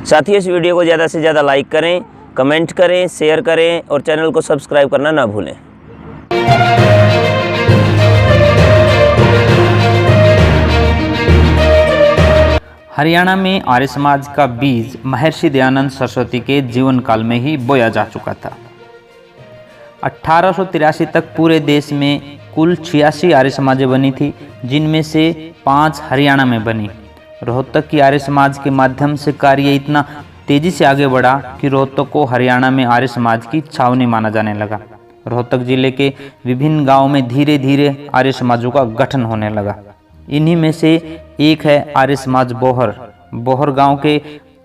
साथ ही इस वीडियो को ज़्यादा से ज़्यादा लाइक करें, कमेंट करें, शेयर करें और चैनल को सब्सक्राइब करना ना भूलें। हरियाणा में आर्य समाज का बीज महर्षि दयानंद सरस्वती के जीवन काल में ही बोया जा चुका था। 1883 तक पूरे देश में कुल 86 आर्य समाजें बनी थी, जिनमें से 5 हरियाणा में बनी। रोहतक की आर्य समाज के माध्यम से कार्य इतना तेजी से आगे बढ़ा कि रोहतक को हरियाणा में आर्य समाज की छावनी माना जाने लगा। रोहतक जिले के विभिन्न गांवों में धीरे धीरे आर्य समाजों का गठन होने लगा। इन्हीं में से एक है आर्य समाज बोहर। बोहर गांव के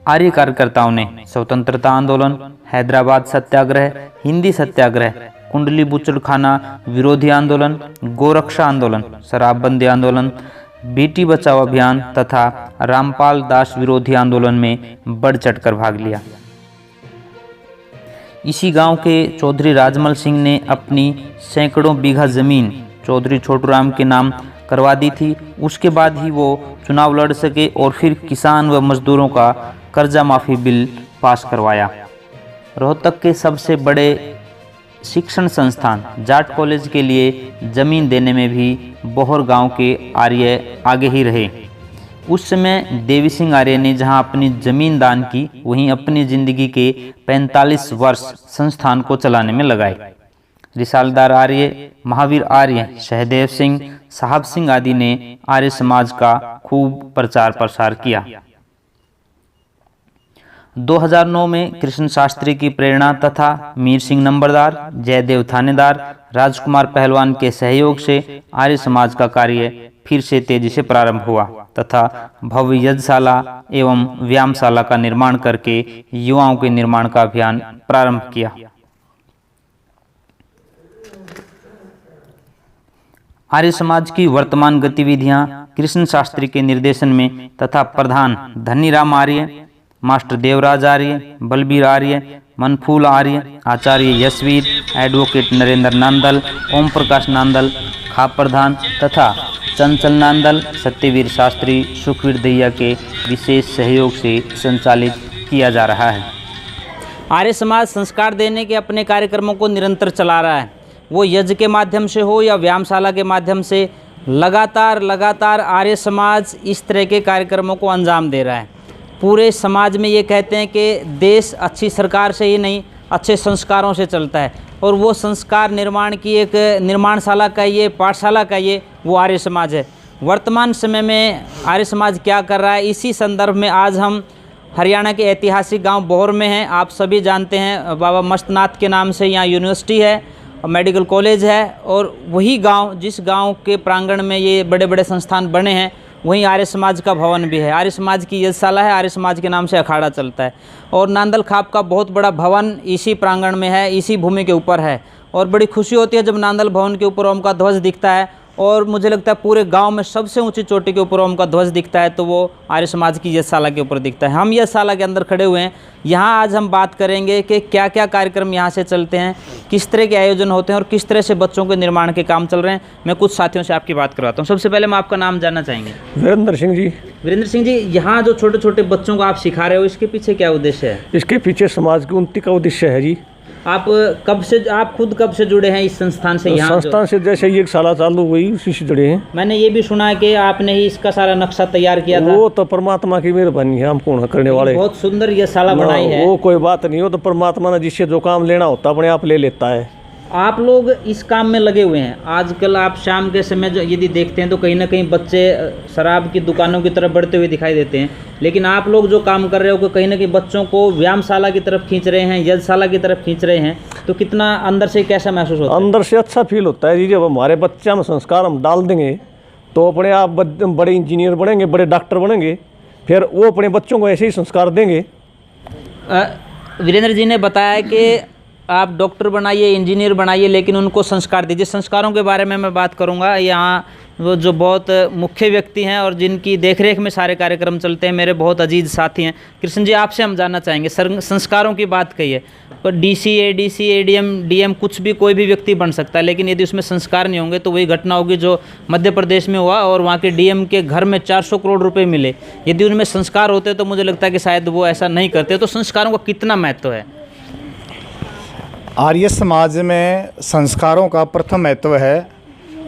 आर्य कार्यकर्ताओं ने स्वतंत्रता आंदोलन, हैदराबाद सत्याग्रह, हिंदी सत्याग्रह, कुंडली बुचड़खाना विरोधी आंदोलन, गोरक्षा आंदोलन, शराबबंदी आंदोलन, बेटी बचाओ अभियान तथा रामपाल दास विरोधी आंदोलन में बढ़ चढ़कर भाग लिया। इसी गांव के चौधरी राजमल सिंह ने अपनी सैकड़ों बीघा जमीन चौधरी छोटूराम के नाम करवा दी थी। उसके बाद ही वो चुनाव लड़ सके और फिर किसान व मजदूरों का कर्जा माफी बिल पास करवाया। रोहतक के सबसे बड़े शिक्षण संस्थान जाट कॉलेज के लिए जमीन देने में भी बोहर गांव के आर्य आगे ही रहे। उस समय देवी सिंह आर्य ने जहां अपनी जमीन दान की, वहीं अपनी जिंदगी के 45 वर्ष संस्थान को चलाने में लगाए। रिसालदार आर्य, महावीर आर्य, सहदेव सिंह, साहब सिंह आदि ने आर्य समाज का खूब प्रचार प्रसार किया। 2009 में कृष्ण शास्त्री की प्रेरणा तथा मीर सिंह नंबरदार, जयदेव थानेदार, राजकुमार पहलवान के सहयोग से आर्य समाज का कार्य फिर से तेजी से प्रारंभ हुआ तथा भव्य यज्ञशाला एवं व्यायामशाला का निर्माण करके युवाओं के निर्माण का अभियान प्रारंभ किया। आर्य समाज की वर्तमान गतिविधियां कृष्ण शास्त्री के निर्देशन में तथा प्रधान धनीराम आर्य, मास्टर देवराज आर्य, बलबीर आर्य, मनफूल आर्य, आचार्य यशवीर, एडवोकेट नरेंद्र नांदल, ओम प्रकाश नांदल, खाप प्रधान तथा चंचल नांदल, सत्यवीर शास्त्री, सुखवीर दहिया के विशेष सहयोग से संचालित किया जा रहा है। आर्य समाज संस्कार देने के अपने कार्यक्रमों को निरंतर चला रहा है, वो यज्ञ के माध्यम से हो या व्यायामशाला के माध्यम से लगातार आर्य समाज इस तरह के कार्यक्रमों को अंजाम दे रहा है। पूरे समाज में ये कहते हैं कि देश अच्छी सरकार से ही नहीं, अच्छे संस्कारों से चलता है, और वो संस्कार निर्माण की एक निर्माणशाला कहिए, पाठशाला कहिए, वो आर्य समाज है। वर्तमान समय में आर्य समाज क्या कर रहा है, इसी संदर्भ में आज हम हरियाणा के ऐतिहासिक गांव बोहर में हैं। आप सभी जानते हैं बाबा मस्तनाथ के नाम से यहाँ यूनिवर्सिटी है, मेडिकल कॉलेज है, और वही गांव, जिस गांव के प्रांगण में ये बड़े बड़े संस्थान बने हैं, वहीं आर्य समाज का भवन भी है। आर्य समाज की यज्ञशाला है, आर्य समाज के नाम से अखाड़ा चलता है, और नांदल खाप का बहुत बड़ा भवन इसी प्रांगण में है, इसी भूमि के ऊपर है। और बड़ी खुशी होती है जब नांदल भवन के ऊपर ओम का ध्वज दिखता है, और मुझे लगता है पूरे गांव में सबसे ऊंची चोटी के ऊपर ओम का ध्वज दिखता है तो वो आर्य समाज की यज्ञशाला के ऊपर दिखता है। हम यज्ञशाला के अंदर खड़े हुए हैं। यहाँ आज हम बात करेंगे कि क्या क्या कार्यक्रम यहाँ से चलते हैं, किस तरह के आयोजन होते हैं और किस तरह से बच्चों के निर्माण के काम चल रहे हैं। मैं कुछ साथियों से आपकी बात करवाता हूँ। सबसे पहले मैं आपका नाम जानना चाहेंगे। वीरेंद्र सिंह जी। वीरेंद्र सिंह जी, यहाँ जो छोटे छोटे बच्चों को आप सिखा रहे हो, इसके पीछे क्या उद्देश्य है? इसके पीछे समाज की उन्नति का उद्देश्य है जी। आप खुद कब से जुड़े हैं इस संस्थान से? यहाँ संस्थान से जैसे ये साल चालू हुई उसी से जुड़े हैं। मैंने ये भी सुना है कि आपने ही इसका सारा नक्शा तैयार किया था। वो तो परमात्मा की मेहरबानी है, हम कौन करने वाले। बहुत सुंदर ये शाला बनाई है। वो कोई बात नहीं हो, तो परमात्मा ने जिससे जो काम लेना होता अपने आप ले लेता है। आप लोग इस काम में लगे हुए हैं। आजकल आप शाम के समय जो यदि देखते हैं तो कहीं ना कहीं बच्चे शराब की दुकानों की तरफ बढ़ते हुए दिखाई देते हैं, लेकिन आप लोग जो काम कर रहे हो कि कहीं ना कहीं बच्चों को व्यायामशाला की तरफ खींच रहे हैं, यज्ञशाला की तरफ खींच रहे हैं, तो कितना अंदर से कैसा महसूस होता है? अंदर से अच्छा फील होता है जी। जब हमारे बच्चा में संस्कार हम डाल देंगे तो अपने आप बड़े इंजीनियर बनेंगे, बड़े डॉक्टर बनेंगे, फिर वो अपने बच्चों को ऐसे ही संस्कार देंगे। वीरेंद्र जी ने बताया कि आप डॉक्टर बनाइए, इंजीनियर बनाइए, लेकिन उनको संस्कार दीजिए। संस्कारों के बारे में मैं बात करूंगा। यहाँ वो जो बहुत मुख्य व्यक्ति हैं और जिनकी देखरेख में सारे कार्यक्रम चलते हैं, मेरे बहुत अजीज साथी हैं। कृष्ण जी, आपसे हम जानना चाहेंगे, संस्कारों की बात कही है, डीसी, एडीसी, एडीएम, डीएम कुछ भी कोई भी व्यक्ति बन सकता है, लेकिन यदि उसमें संस्कार नहीं होंगे तो वही घटना होगी जो मध्य प्रदेश में हुआ और वहाँ के डीएम के घर में 400 करोड़ रुपए मिले। यदि उनमें संस्कार होते तो मुझे लगता है कि शायद वो ऐसा नहीं करते। तो संस्कारों का कितना महत्व है? आर्य समाज में संस्कारों का प्रथम महत्व है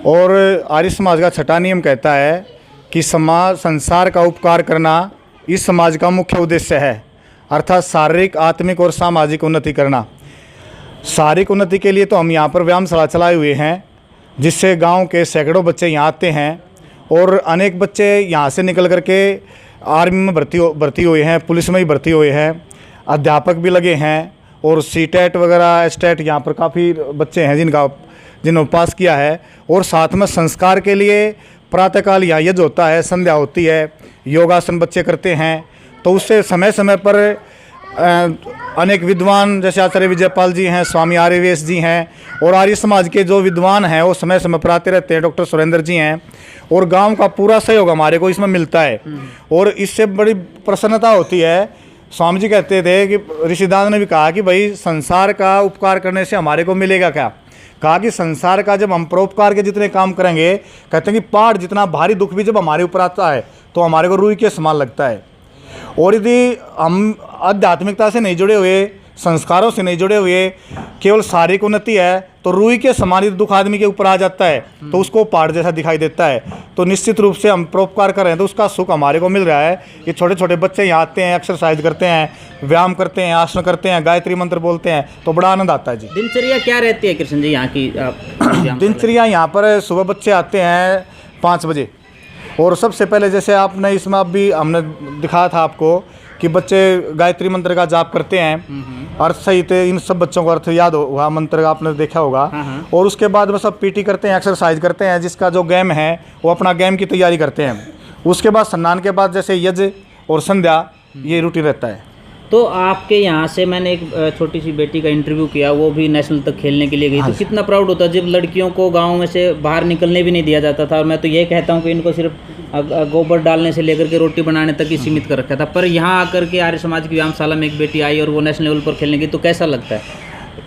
और आर्य समाज का छठा नियम कहता है कि समाज संसार का उपकार करना इस समाज का मुख्य उद्देश्य है, अर्थात शारीरिक, आत्मिक और सामाजिक उन्नति करना। शारीरिक उन्नति के लिए तो हम यहाँ पर व्यायामशाला चलाए हुए हैं, जिससे गांव के सैकड़ों बच्चे यहाँ आते हैं और अनेक बच्चे यहाँ से निकल करके आर्मी में भर्ती हुए हैं, पुलिस में भी भर्ती हुए हैं, अध्यापक भी लगे हैं और सीटेट वगैरह स्टेट यहाँ पर काफ़ी बच्चे हैं जिन्होंने पास किया है। और साथ में संस्कार के लिए प्रातःकाल यहाँ यज्ञ होता है, संध्या होती है, योगासन बच्चे करते हैं। तो उससे समय समय पर अनेक विद्वान जैसे आचार्य विजयपाल जी हैं, स्वामी आर्यवेश जी हैं और आर्य समाज के जो विद्वान हैं वो समय समय पर आते रहते हैं। डॉक्टर सुरेंद्र जी हैं और गांव का पूरा सहयोग हमारे को इसमें मिलता है और इससे बड़ी प्रसन्नता होती है। स्वामी जी कहते थे कि ऋषिदान ने भी कहा कि भाई संसार का उपकार करने से हमारे को मिलेगा क्या? कहा कि संसार का जब हम परोपकार के जितने काम करेंगे, कहते हैं कि पहाड़ जितना भारी दुख भी जब हमारे ऊपर आता है तो हमारे को रूई के समान लगता है। और यदि हम आध्यात्मिकता से नहीं जुड़े हुए, संस्कारों से नहीं जुड़े हुए, केवल शारीरिक उन्नति है तो रूई के समान दुख आदमी के ऊपर आ जाता है तो उसको पहाड़ जैसा दिखाई देता है। तो निश्चित रूप से हम परोपकार कर रहे हैं तो उसका सुख हमारे को मिल रहा है। ये छोटे छोटे बच्चे यहाँ आते हैं, एक्सरसाइज करते हैं, व्यायाम करते हैं, आसन करते हैं, गायत्री मंत्र बोलते हैं, तो बड़ा आनंद आता है जी। दिनचर्या क्या रहती है कृष्ण जी यहाँ की? दिनचर्या यहाँ पर सुबह बच्चे आते हैं 5 बजे और सबसे पहले जैसे आपने इसमें अभी हमने दिखाया था आपको कि बच्चे गायत्री मंत्र का जाप करते हैं, अर्थ सहित इन सब बच्चों को अर्थ याद हुआ, मंत्र आपने देखा होगा। और उसके बाद वो सब पीटी करते हैं, एक्सरसाइज करते हैं, जिसका जो गेम है वो अपना गेम की तैयारी करते हैं। उसके बाद स्नान के बाद जैसे यज्ञ और संध्या, ये रूटीन रहता है। तो आपके यहाँ से मैंने एक छोटी सी बेटी का इंटरव्यू किया, वो भी नेशनल तक खेलने के लिए गई। तो कितना प्राउड होता है जब लड़कियों को गांव में से बाहर निकलने भी नहीं दिया जाता था। और मैं तो ये कहता हूँ कि इनको सिर्फ गोबर डालने से लेकर के रोटी बनाने तक ही सीमित कर रखा था। पर यहाँ आकर के आर्य समाज की व्यायामशाला में एक बेटी आई और वो नेशनल लेवल पर खेलने की, तो कैसा लगता है?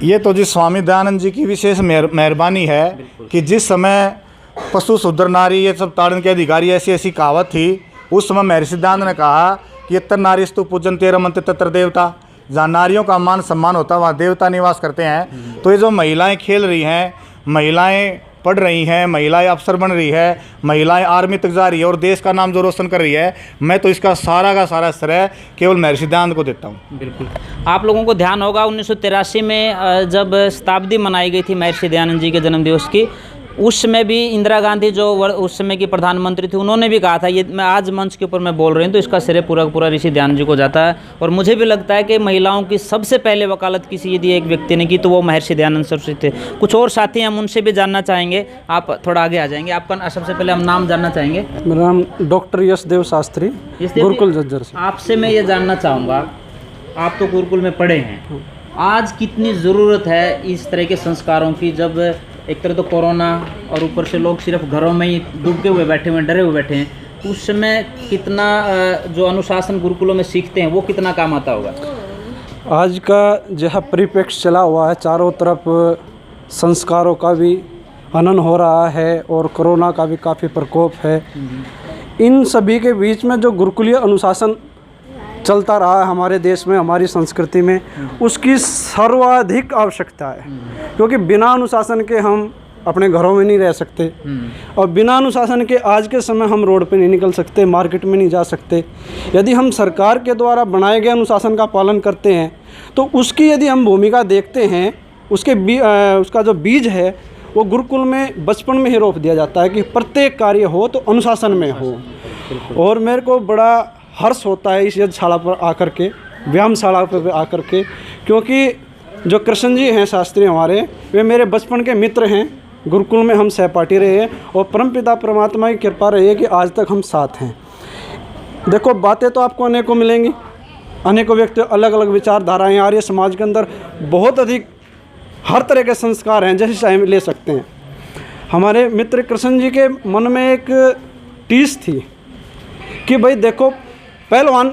ये तो जी स्वामी दयानंद जी की विशेष मेहरबानी है कि जिस समय पशु शुद्र नारी ये सब ताड़न के अधिकारी ऐसी ऐसी कहावत थी, उस समय महर्षि दयानंद ने कहा कि यत्र नारीस्तु पूजन्ते रमन्ते तत्र देवता। जहाँ नारियों का मान सम्मान होता है वहाँ देवता निवास करते हैं। तो ये जो महिलाएं खेल रही हैं, महिलाएं पढ़ रही हैं, महिलाएं अफसर बन रही है, महिलाएं आर्मी तक जा रही है और देश का नाम जो रोशन कर रही है, मैं तो इसका सारा का सारा श्रेय केवल महर्षि दयानंद को देता हूँ। बिल्कुल। आप लोगों को ध्यान होगा 1983 में जब शताब्दी मनाई गई थी महर्षि दयानंद जी के जन्मदिवस की, उस समय भी इंदिरा गांधी जो उस समय की प्रधानमंत्री थी, उन्होंने भी कहा था, ये मैं आज मंच के ऊपर मैं बोल रही हूँ तो इसका श्रेय पूरा पूरा ऋषि दयानंद जी को जाता है। और मुझे भी लगता है कि महिलाओं की सबसे पहले वकालत किसी यदि एक व्यक्ति ने की तो वो महर्षि दयानंद सरस्वती थे। कुछ और साथी हम उनसे भी जानना चाहेंगे, आप थोड़ा आगे आ जाएंगे। आपका सबसे पहले हम नाम जानना चाहेंगे। मेरा नाम डॉक्टर यशदेव शास्त्री, गुरुकुल झज्जर से। आपसे मैं ये जानना चाहूँगा, आप तो गुरुकुल में पढ़े हैं, आज कितनी ज़रूरत है इस तरह के संस्कारों की, जब एक तरह तो कोरोना और ऊपर से लोग सिर्फ घरों में ही डूबे हुए बैठे हुए हैं, डरे हुए बैठे हैं, उस समय कितना जो अनुशासन गुरुकुलों में सीखते हैं वो कितना काम आता होगा? आज का जहाँ परिप्रेक्ष्य चला हुआ है, चारों तरफ संस्कारों का भी हनन हो रहा है और कोरोना का भी काफ़ी प्रकोप है। इन सभी के बीच में जो गुरुकुलीय अनुशासन चलता रहा है हमारे देश में, हमारी संस्कृति में, उसकी सर्वाधिक आवश्यकता है। क्योंकि बिना अनुशासन के हम अपने घरों में नहीं रह सकते और बिना अनुशासन के आज के समय हम रोड पे नहीं निकल सकते, मार्केट में नहीं जा सकते। यदि हम सरकार के द्वारा बनाए गए अनुशासन का पालन करते हैं तो उसकी यदि हम भूमिका देखते हैं, उसका जो बीज है वो गुरुकुल में बचपन में ही रोप दिया जाता है कि प्रत्येक कार्य हो तो अनुशासन में हो। और मेरे को बड़ा हर्ष होता है इस यज्ञशाला पर आकर के, व्यायामशाला पर आकर के, क्योंकि जो कृष्ण जी हैं शास्त्री हमारे, वे मेरे बचपन के मित्र हैं। गुरुकुल में हम सहपाठी रहे हैं और परमपिता परमात्मा की कृपा रही है कि आज तक हम साथ हैं। देखो, बातें तो आपको अनेकों मिलेंगी, अनेकों व्यक्ति, अलग अलग विचारधाराएँ। आर्य समाज के अंदर बहुत अधिक हर तरह के संस्कार हैं, जैसे चाहे ले सकते हैं। हमारे मित्र कृष्ण जी के मन में एक टीस थी कि भाई देखो, पहलवान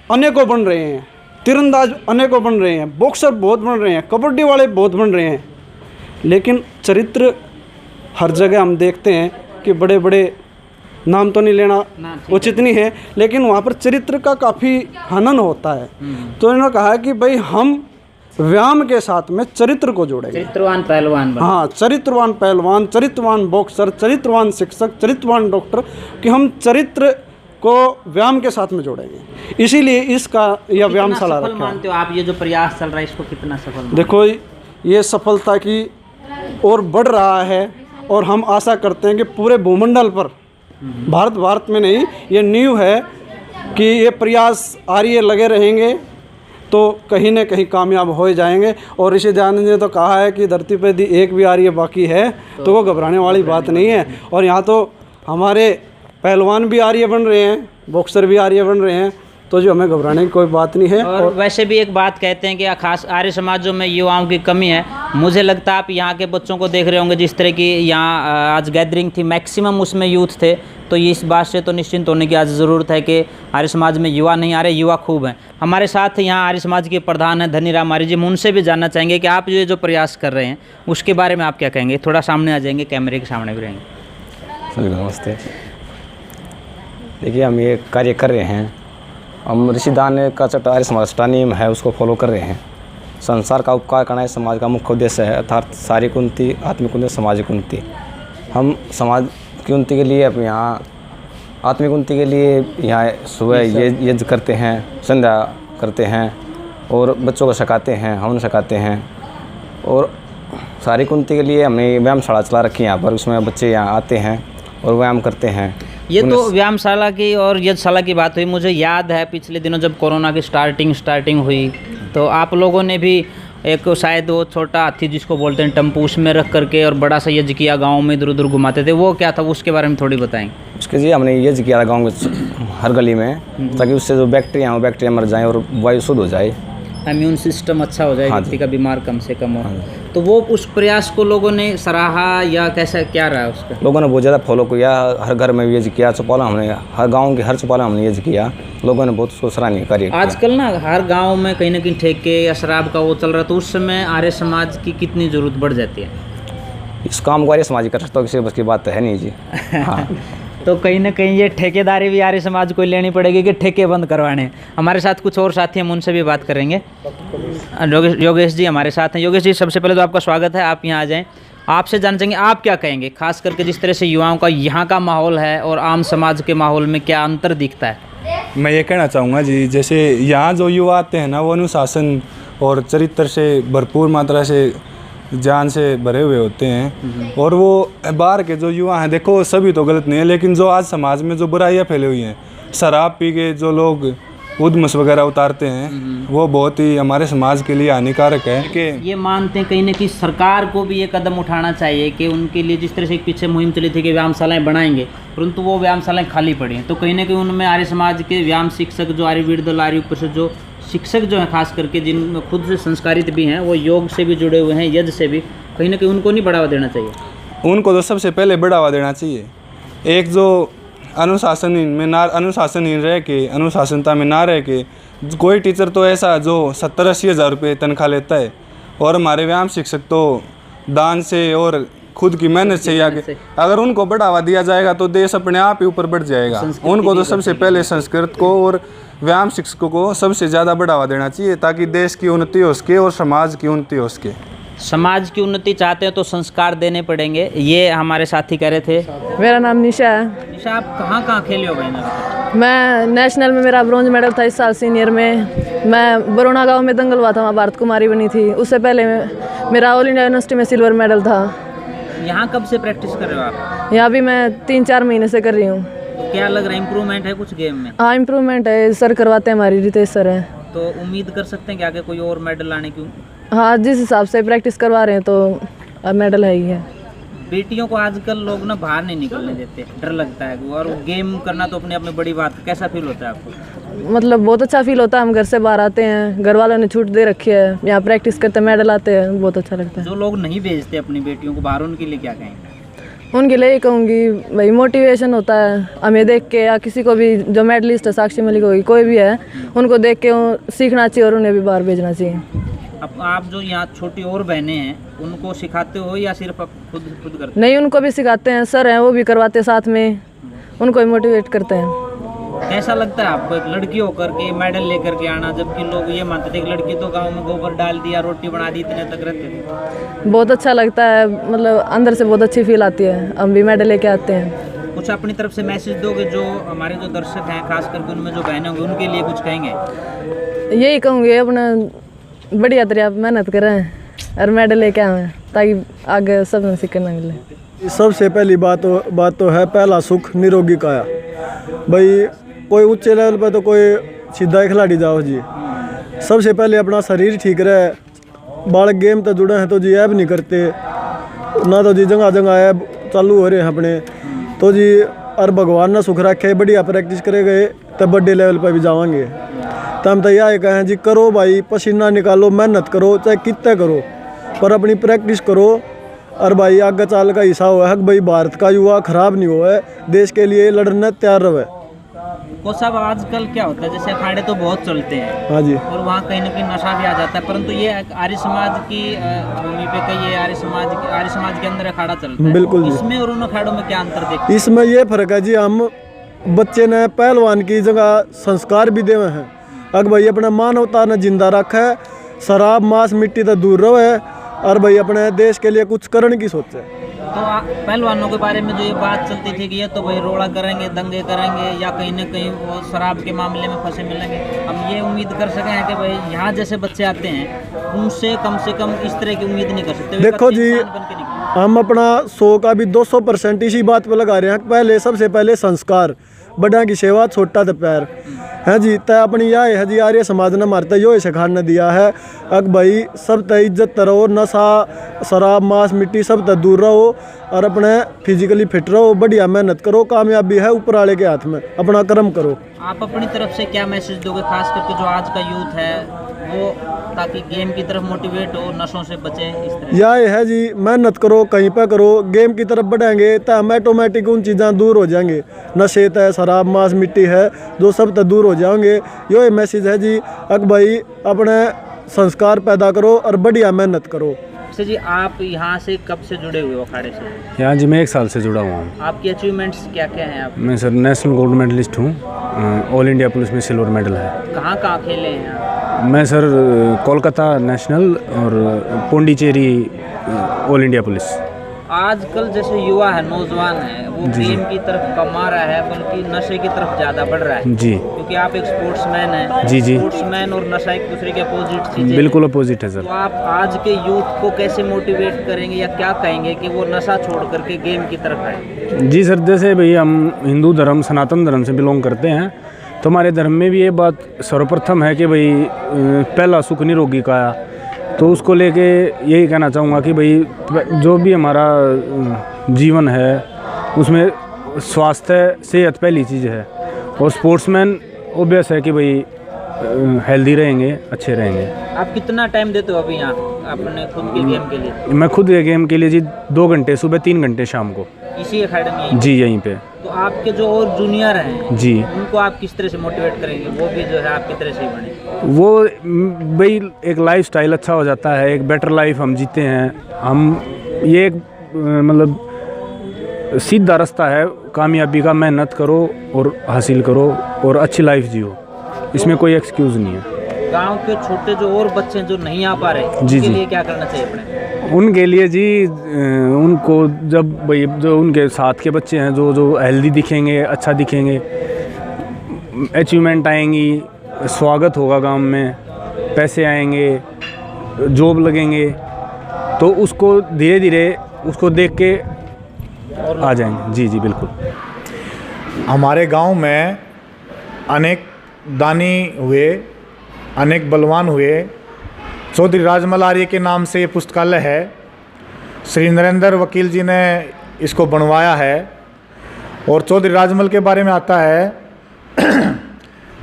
अनेकों बन रहे हैं, तीरंदाज अनेकों बन रहे हैं, बॉक्सर बहुत बन रहे हैं, कबड्डी वाले बहुत बन रहे हैं, लेकिन चरित्र हर जगह हम देखते हैं कि बड़े बड़े नाम तो नहीं लेना उचित नहीं है, लेकिन वहाँ पर चरित्र का काफ़ी हनन होता है। तो इन्होंने कहा कि भाई हम व्यायाम के साथ में चरित्र को जोड़ेंगे। चरित्रवान पहलवान बने। हाँ, चरित्रवान पहलवान, चरित्रवान बॉक्सर, चरित्रवान शिक्षक, चरित्रवान डॉक्टर, कि हम चरित्र को व्यायाम के साथ में जोड़ेंगे। इसीलिए इसका यह व्यायामशाला सफल रखा है। मानते हो आप ये जो प्रयास चल रहा है, इसको कितना सफल मानते हो? देखो, ये सफलता की और बढ़ रहा है और हम आशा करते हैं कि पूरे भूमंडल पर, भारत में नहीं, ये नींव है कि ये प्रयास आर्य लगे रहेंगे तो कहीं न कहीं कामयाब हो जाएंगे। और ऋषि दयानंद ने तो कहा है कि धरती पर यदि एक भी आर्य बाकी है तो वो घबराने वाली बात नहीं है। और यहाँ तो हमारे पहलवान भी आर्य बन रहे हैं, बॉक्सर भी आर्य बन रहे हैं, तो जो हमें घबराने की कोई बात नहीं है। और वैसे भी एक बात कहते हैं कि खास आर्य समाजों में युवाओं की कमी है। मुझे लगता है आप यहाँ के बच्चों को देख रहे होंगे, जिस तरह की यहाँ आज गैदरिंग थी, मैक्सिमम उसमें यूथ थे, तो ये इस बात से तो निश्चिंत होने की आज ज़रूरत है कि आर्य समाज में युवा नहीं आ रहे, युवा खूब हैं। हमारे साथ यहाँ आर्य समाज के प्रधान हैं धनीराम आर्य जी। हम उनसे भी जानना चाहेंगे कि आप ये जो प्रयास कर रहे हैं उसके बारे में आप क्या कहेंगे। थोड़ा सामने आ जाएंगे, कैमरे के सामने भी रहेंगे। सभी नमस्ते। देखिए, हम ये कार्य कर रहे हैं, हम ऋषिदान का आर्य समाज का नियम है उसको फॉलो कर रहे हैं। संसार का उपकार करना है समाज का मुख्य उद्देश्य है, अर्थात शारीरिक उन्नति, आत्मिक उन्नति, सामाजिक उन्नति। हम समाज की उन्नति के लिए अपने यहाँ आत्मिक उन्नति के लिए यहाँ सुबह यज्ञ करते हैं, संध्या करते हैं और बच्चों को सिखाते हैं, हवन सिखाते हैं। और शारीरिक उन्नति के लिए हमने व्यायामशाला चला रखी है यहाँ पर, उसमें बच्चे यहाँ आते हैं और व्यायाम करते हैं। ये तो व्यायामशाला की और यज्ञशाला की बात हुई। मुझे याद है पिछले दिनों जब कोरोना की स्टार्टिंग हुई तो आप लोगों ने भी एक शायद वो छोटा हाथी जिसको बोलते हैं टम्पू, उसमें रख करके और बड़ा सा यज्ञ किया, गाँव में इधर उधर घुमाते थे। वो क्या था, उसके बारे में थोड़ी बताएंगे। उसके जी हमने यज्ञ किया था गाँव में हर गली में, ताकि उससे जो बैक्टीरिया हो बैक्टीरिया मर जाए और वायु शुद्ध हो जाए, इम्यून सिस्टम अच्छा हो जाए, हाँ व्यक्ति का बीमार कम से कम हो। तो वो उस प्रयास को लोगों ने सराहा या कैसा क्या रहा उसका? लोगों ने बहुत ज़्यादा फॉलो किया, हर घर में यज्ञ किया, चौपाला हमने हर गांव के हर चौपाला हमने यज्ञ किया, लोगों ने बहुत उसको सराहनीय कार्य किया। आजकल ना हर गांव में कहीं ना कहीं ठेके या शराब का वो चल रहा है, तो उस समय आर्य समाज की कितनी ज़रूरत बढ़ जाती है? इस काम को आर्य समाज कर सकता हो, किसी बस की बात है नहीं जी। हाँ। तो कहीं ना कहीं ये ठेकेदारी भी आर्य समाज को लेनी पड़ेगी कि ठेके बंद करवाने। हमारे साथ कुछ और साथी हैं, उनसे भी बात करेंगे। योगेश जी हमारे साथ हैं। योगेश जी, सबसे पहले तो आपका स्वागत है, आप यहाँ आ जाएँ। आपसे जानना चाहेंगे आप क्या कहेंगे, खास करके जिस तरह से युवाओं का यहाँ का माहौल है और आम समाज के माहौल में क्या अंतर दिखता है? मैं ये कहना चाहूँगा जी, जैसे यहाँ जो युवा आते हैं ना, वो अनुशासन और चरित्र से भरपूर मात्रा से जान से भरे हुए होते हैं। और वो बाहर के जो युवा हैं, देखो सभी तो गलत नहीं है, लेकिन जो आज समाज में जो बुराइयाँ फैली हुई हैं, शराब पी के जो लोग उद्मस वगैरह उतारते हैं, वो बहुत ही हमारे समाज के लिए हानिकारक है। कि ये मानते हैं कहीं ना कहीं सरकार को भी ये कदम उठाना चाहिए कि उनके लिए जिस तरह से पीछे मुहिम चली थी कि व्यायामशालाएं बनाएंगे, परंतु वो व्यायामशालाएं खाली पड़ी हैं, तो कहीं ना कहीं उनमें आर्य समाज के व्यायाम शिक्षक जो आर्यवीर दल आर्य ऊपर से जो शिक्षक जो हैं, खास करके जिन खुद से संस्कारित भी हैं, वो योग से भी जुड़े हुए हैं, यज्ञ से भी, कहीं ना कहीं उनको नहीं बढ़ावा देना चाहिए? उनको तो सबसे पहले बढ़ावा देना चाहिए। एक जो अनुशासनहीन रह के, अनुशासनता में ना रह के, कोई टीचर तो ऐसा जो 70-80 हज़ार रुपये तनख्वाह लेता है, और हमारे व्यायाम शिक्षक तो दान से और खुद की मेहनत से आगे, अगर उनको बढ़ावा दिया जाएगा तो देश अपने आप ही ऊपर बढ़ जाएगा। उनको तो सबसे पहले संस्कृत को और व्यायाम शिक्षकों को सबसे ज़्यादा बढ़ावा देना चाहिए, ताकि देश की उन्नति हो सके और समाज की उन्नति हो सके। समाज की उन्नति चाहते हैं तो संस्कार देने पड़ेंगे, ये हमारे साथी कह रहे थे। मेरा नाम निशा है। निशा, आप कहाँ खेले हो भाई? मैं नेशनल में मेरा ब्रॉन्ज मेडल था इस साल सीनियर में। मैं बरोना गांव में दंगल हुआ था, वहाँ भारत कुमारी बनी थी। उससे पहले मेरा ऑल इंडिया यूनिवर्सिटी में सिल्वर मेडल था। यहाँ कब से प्रैक्टिस कर रहे हो आप? यहाँ भी मैं 3-4 महीने से कर रही हूँ। तो क्या लग रहा है, इम्प्रूवमेंट है कुछ गेम में? हाँ, इम्प्रूवमेंट है, सर करवाते हैं, हमारी रितेश सर है। तो उम्मीद कर सकते हैं कि आगे कोई और मेडल लाने की? हाँ, जिस हिसाब से प्रैक्टिस करवा रहे हैं तो मेडल है ही है। बेटियों को आजकल लोग ना बाहर नहीं निकलने देते, डर लगता है, और गेम करना तो अपने आप में बड़ी बात। कैसा फील होता है आपको? मतलब बहुत अच्छा फील होता है। हम घर से बाहर आते हैं, घर वालों ने छूट दे रखी है, यहाँ प्रैक्टिस करते मेडल आते हैं, बहुत अच्छा लगता है। जो लोग नहीं भेजते अपनी बेटियों को बाहर, उनके लिए क्या कहेंगे? उनके लिए कहूँगी भाई मोटिवेशन होता है हमें देख के, या किसी को भी जो मेडलिस्ट है, साक्षी मलिक होगी, कोई भी है, उनको देख के सीखना चाहिए और उन्हें भी बाहर भेजना चाहिए। अब आप जो यहाँ छोटी और बहनें हैं उनको सिखाते हो या सिर्फ आप खुद करते नहीं, उनको भी सिखाते हैं, सर हैं वो भी करवाते हैं साथ में, उनको भी मोटिवेट करते हैं। कैसा लगता है आपको एक लड़की होकर के मेडल लेकर के आना, जबकि लोग ये मानते थे कि लड़की तो गांव में गोबर डाल दिया, रोटी बना दी, इतने तक रहते थे? बहुत अच्छा लगता है, मतलब अंदर से बहुत अच्छी फील आती है, हम भी मेडल लेके आते हैं। कुछ अपनी तरफ से मैसेज दोगे जो हमारे जो दर्शक हैं, खास करके उनमें जो बहनें होंगी, उनके लिए कुछ कहेंगे? यही कहूँगी अपना बढ़िया तरह मेहनत करें और मेडल लेके आएँ ताकि आगे सब सीखना मिले। सबसे पहली बात तो है पहला सुख निरोगी काया। भाई कोई ऊंचे लेवल पे तो कोई सीधा ही खिलाड़ी जाओ जी, सबसे पहले अपना शरीर ठीक रहे। बालक गेम तो जुड़े हैं तो जी ऐब नहीं करते ना, तो जी जगह जगह ऐब चालू हो रहे हैं अपने, तो जी और भगवान ने सुख रखे, बढ़िया प्रैक्टिस करे गए तब बड़े लेवल पर भी जाएंगे। तो हम तो यह कहें जी करो भाई, पसीना निकालो, मेहनत करो, चाहे कितने करो, पर अपनी प्रैक्टिस करो। और भाई आगे चाल का हिस्सा हुआ है भाई, भारत का युवा खराब नहीं हुआ है, देश के लिए लड़ने तैयार रहे। वो सब आजकल क्या होता है, जैसे अखाड़े तो बहुत चलते हैं, हाँ जी, और वहाँ कहीं ना कहीं नशा भी आ जाता है, परंतु ये आर्य समाज की भूमि पे कई ये आर्य समाज के अंदर अखाड़ा चलता है। बिल्कुल जी। इसमें और उन अखाड़ों में क्या अंतर देखते हैं? इसमें ये फर्क है जी, हम बच्चे ने पहलवान की जगह संस्कार भी देवे हैं। अगर भाई अपने मानवता ने जिंदा रखा है, शराब मांस मिट्टी तो दूर रहे, और भाई अपने देश के लिए कुछ करने की सोचे। तो पहलवानों के बारे में जो ये बात चलती थी कि ये तो भाई रोड़ा करेंगे, दंगे करेंगे, या कहीं ना कहीं वो शराब के मामले में फंसे मिलेंगे, हम ये उम्मीद कर सके हैं कि भाई यहाँ जैसे बच्चे आते हैं उनसे कम से कम इस तरह की उम्मीद नहीं कर सकते। देखो जी, हम अपना 100 का भी 200% इसी बात पे लगा रहे हैं। पहले सबसे पहले संस्कार, बड़ा की सेवा, छोटा तो पैर है जी। तय अपनी यह है जी, आर्य समाज ने मारता यो सिखाने दिया है अक भाई सब तय इज्जत रहो, नशा शराब मांस मिट्टी सब तय दूर रहो, और अपने फिजिकली फिट रहो, बढ़िया मेहनत करो, कामयाबी है ऊपर वाले के हाथ में, अपना कर्म करो। आप अपनी तरफ से क्या मैसेज दोगे, खास करके जो आज का यूथ है वो, ताकि गेम की तरफ मोटिवेट हो, नशों से बचे? इस तरह यह है जी, मेहनत करो, कहीं पे करो, गेम की तरफ बढ़ेंगे तो हम ऑटोमेटिक उन चीज़ें दूर हो जाएंगे। नशे है, शराब मांस मिट्टी है, जो सब तो दूर हो जाएंगे। ये मैसेज है जी, अक भाई अपने संस्कार पैदा करो और बढ़िया मेहनत करो। जी आप यहाँ से कब से जुड़े हुए हो अखाड़े से? यहाँ जी मैं 1 साल से जुड़ा हुआ हूँ। आपकी अचीवमेंट्स क्या क्या हैं? आप? मैं सर नेशनल गोल्ड मेडलिस्ट हूँ, ऑल इंडिया पुलिस में सिल्वर मेडल है। कहाँ कहाँ खेले हैं आप? मैं सर कोलकाता नेशनल और पौंडीचेरी ऑल इंडिया पुलिस। आजकल जैसे युवा है, नौजवान है, वो गेम की तरफ कम आ रहा है, बल्कि नशे की तरफ ज़्यादा बढ़ रहा है। जी, क्योंकि आप एक स्पोर्ट्समैन हैं। जी जी, स्पोर्ट्समैन और नशा एक दूसरे के अपोजिट चीज़ें। बिल्कुल अपोजिट है सर। तो आप आज के यूथ को कैसे मोटिवेट करेंगे या क्या कहेंगे कि वो नशा छोड़ करके गेम की तरफ आए? जी सर, जैसे भाई हम हिंदू धर्म सनातन धर्म से बिलोंग करते हैं, तो हमारे धर्म में भी ये बात सर्वप्रथम है कि भाई पहला सुख निरोगी काया। तो उसको लेके यही कहना चाहूँगा कि भाई जो भी हमारा जीवन है उसमें स्वास्थ्य सेहत पहली चीज़ है, और स्पोर्ट्समैन ऑब्वियस है कि भाई हेल्दी रहेंगे, अच्छे रहेंगे। आप कितना टाइम देते हो अभी यहाँ अपने खुद के गेम के लिए? मैं खुद के गेम के लिए जी 2 घंटे सुबह, 3 घंटे शाम को, इसी अकेडमी में? जी यहीं पे। तो आपके जो और जूनियर हैं जी, उनको आप किस तरह से मोटिवेट करेंगे, वो भी जो है आपकी तरह से ही बने? वो भाई एक लाइफस्टाइल अच्छा हो जाता है, एक बेटर लाइफ हम जीते हैं। हम ये एक मतलब सीधा रास्ता है कामयाबी का, मेहनत करो और हासिल करो और अच्छी लाइफ जियो, इसमें कोई एक्सक्यूज़ नहीं है। गांव के छोटे जो और बच्चे जो नहीं आ पा रहे, जी उनके जी, लिए क्या करना चाहिए अपने? उनके लिए जी उनको जब भाई जो उनके साथ के बच्चे हैं जो हेल्दी दिखेंगे, अच्छा दिखेंगे, अचीवमेंट आएंगी, स्वागत होगा गांव में, पैसे आएंगे, जॉब लगेंगे, तो उसको धीरे धीरे उसको देख के आ जाएंगे। जी जी बिल्कुल। हमारे गांव में अनेक दानी हुए, अनेक बलवान हुए। चौधरी राजमल आर्य के नाम से ये पुस्तकालय है, श्री नरेंद्र वकील जी ने इसको बनवाया है। और चौधरी राजमल के बारे में आता है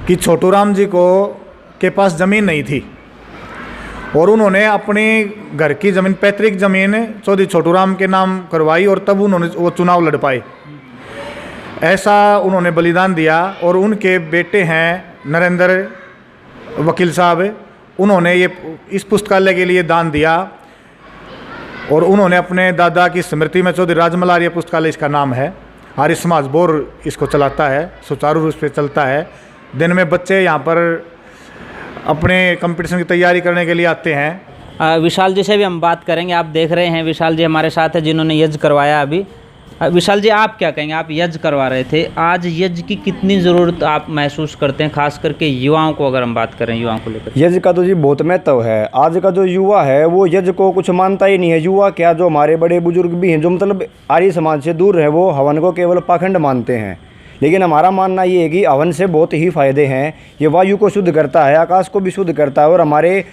कि छोटू राम जी को के पास ज़मीन नहीं थी, और उन्होंने अपने घर की ज़मीन, पैतृक ज़मीन चौधरी छोटूराम के नाम करवाई और तब उन्होंने वो चुनाव लड़ पाए। ऐसा उन्होंने बलिदान दिया। और उनके बेटे हैं नरेंद्र वकील साहब, उन्होंने ये इस पुस्तकालय के लिए दान दिया और उन्होंने अपने दादा की स्मृति में चौधरी राजमल आर्य पुस्तकालय इसका नाम है। आर्य समाज बोर इसको चलाता है, सुचारू रूप से चलता है। दिन में बच्चे यहाँ पर अपने कंपटीशन की तैयारी करने के लिए आते हैं। विशाल जी से भी हम बात करेंगे। आप देख रहे हैं विशाल जी हमारे साथ है जिन्होंने यज्ञ करवाया अभी। विशाल जी, आप क्या कहेंगे? आप यज्ञ करवा रहे थे, आज यज्ञ की कितनी ज़रूरत आप महसूस करते हैं, खास करके युवाओं को अगर हम बात करें, युवाओं को लेकर? यज्ञ का तो जी बहुत महत्व है। आज का जो युवा है वो यज्ञ को कुछ मानता ही नहीं है। युवा क्या, जो हमारे बड़े बुजुर्ग भी हैं जो मतलब आर्य समाज से दूर है, वो हवन को केवल पाखंड मानते हैं। लेकिन हमारा मानना ये है कि हवन से बहुत ही फ़ायदे हैं। ये वायु को शुद्ध करता है, आकाश को भी शुद्ध करता है और हमारे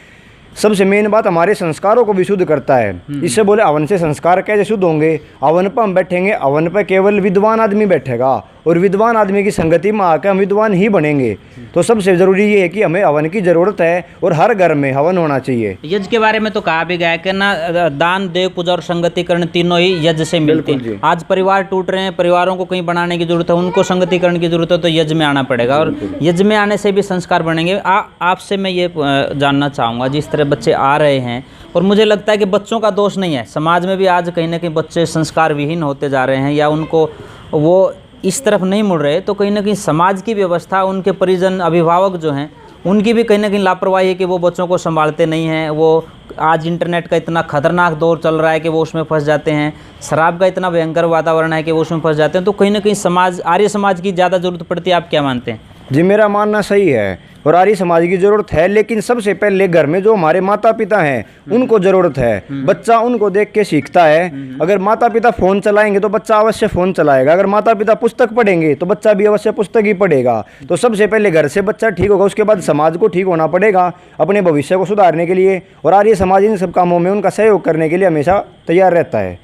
सबसे मेन बात हमारे संस्कारों को भी शुद्ध करता है। इससे बोले हवन से संस्कार कैसे शुद्ध होंगे? हवन पर हम बैठेंगे, हवन पर केवल विद्वान आदमी बैठेगा और विद्वान आदमी की संगति में आकर हम विद्वान ही बनेंगे। तो सबसे ज़रूरी ये है कि हमें हवन की ज़रूरत है और हर घर में हवन होना चाहिए। यज्ञ के बारे में तो कहा भी गया है कि ना, दान, देव, पूजा और संगतिकरण तीनों ही यज्ञ से मिलते हैं। आज परिवार टूट रहे हैं, परिवारों को कहीं बनाने की जरूरत है, उनको संगतिकरण की जरूरत है, तो यज्ञ में आना पड़ेगा और यज्ञ में आने से भी संस्कार बनेंगे। आपसे मैं ये जानना चाहूँगा, जिस तरह बच्चे आ रहे हैं, और मुझे लगता है कि बच्चों का दोष नहीं है, समाज में भी आज कहीं ना कहीं बच्चे संस्कार विहीन होते जा रहे हैं या उनको वो इस तरफ नहीं मुड़ रहे, तो कहीं ना कहीं समाज की व्यवस्था, उनके परिजन, अभिभावक जो हैं, उनकी भी कहीं ना कहीं लापरवाही है कि वो बच्चों को संभालते नहीं हैं। वो आज इंटरनेट का इतना खतरनाक दौर चल रहा है कि वो उसमें फंस जाते हैं। शराब का इतना भयंकर वातावरण है कि वो उसमें फंस जाते हैं। तो कहीं ना कहीं समाज, आर्य समाज की ज़्यादा ज़रूरत पड़ती है। आप क्या मानते हैं? जी, मेरा मानना सही है और आर्य समाज की ज़रूरत है, लेकिन सबसे पहले घर में जो हमारे माता पिता हैं उनको ज़रूरत है। बच्चा उनको देख के सीखता है। अगर माता पिता फ़ोन चलाएंगे तो बच्चा अवश्य फ़ोन चलाएगा। अगर माता पिता पुस्तक पढ़ेंगे तो बच्चा भी अवश्य पुस्तक ही पढ़ेगा। तो सबसे पहले घर से बच्चा ठीक होगा, उसके बाद समाज को ठीक होना पड़ेगा अपने भविष्य को सुधारने के लिए। और आर्य समाज इन सब कामों में उनका सहयोग करने के लिए हमेशा तैयार रहता है।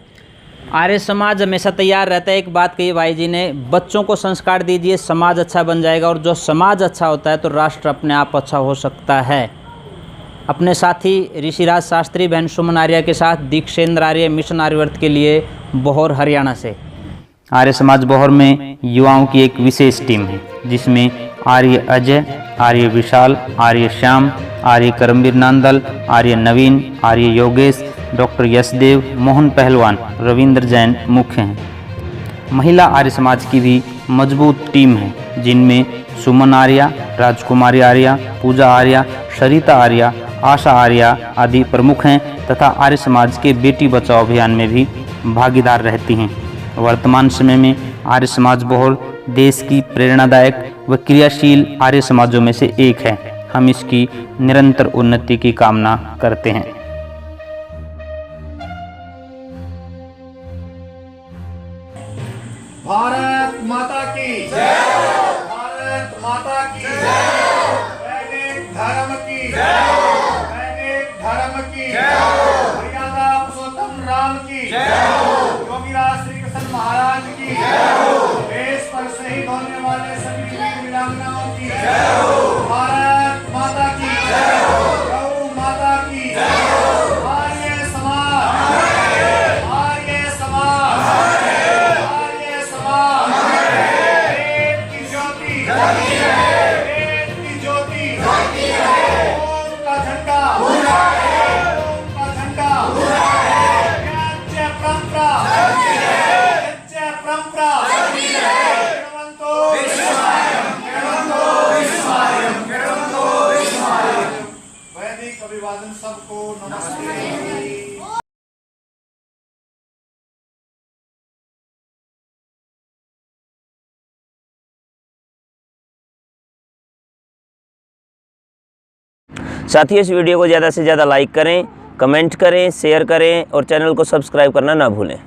आर्य समाज हमेशा तैयार रहता है। एक बात कही भाई जी ने, बच्चों को संस्कार दीजिए, समाज अच्छा बन जाएगा, और जो समाज अच्छा होता है तो राष्ट्र अपने आप अच्छा हो सकता है। अपने साथी ऋषिराज शास्त्री, बहन सुमन आर्य के साथ दीक्षेंद्र आर्य, मिशन आर्यवर्त के लिए बोहर, हरियाणा से। आर्य समाज बोहर में युवाओं की एक विशेष टीम है, जिसमें आर्य अजय, आर्य विशाल, आर्य श्याम, आर्य करमवीर नांदल, आर्य नवीन, आर्य योगेश, डॉक्टर यशदेव, मोहन पहलवान, रविंद्र जैन मुख्य हैं। महिला आर्य समाज की भी मजबूत टीम है, जिनमें सुमन आर्या, राजकुमारी आर्या, पूजा आर्या, सरिता आर्या, आशा आर्या आदि प्रमुख हैं तथा आर्य समाज के बेटी बचाओ अभियान में भी भागीदार रहती हैं। वर्तमान समय में आर्य समाज बोहर देश की प्रेरणादायक व क्रियाशील आर्य समाजों में से एक है। हम इसकी निरंतर उन्नति की कामना करते हैं। भारत माता की जय, भारत माता की जय, वैदिक धर्म की जय, वैदिक धर्म की जय, मर्यादा पुरुषोत्तम राम की जय, योगीराज श्री कृष्ण महाराज की जय, देश पर शहीद होने वाले सभी वीर वीरांगनाओं की जय, भारत माता की जय, गौ माता की जय, आर्य समाज, आर्य समाज, आर्य समाज, वेद की ज्योति, वेद की ज्योति, ओम का झंडा, ओम का झंडा, यज्ञ परंपरा, यज्ञ परंपरा, केवंतो विश्वायम, केवंतो विश्वायम, केवंतो विश्वायम। वैदिक अभिवादन सबको नमस्ते। साथियों, इस वीडियो को ज़्यादा से ज़्यादा लाइक करें, कमेंट करें, शेयर करें और चैनल को सब्सक्राइब करना ना भूलें।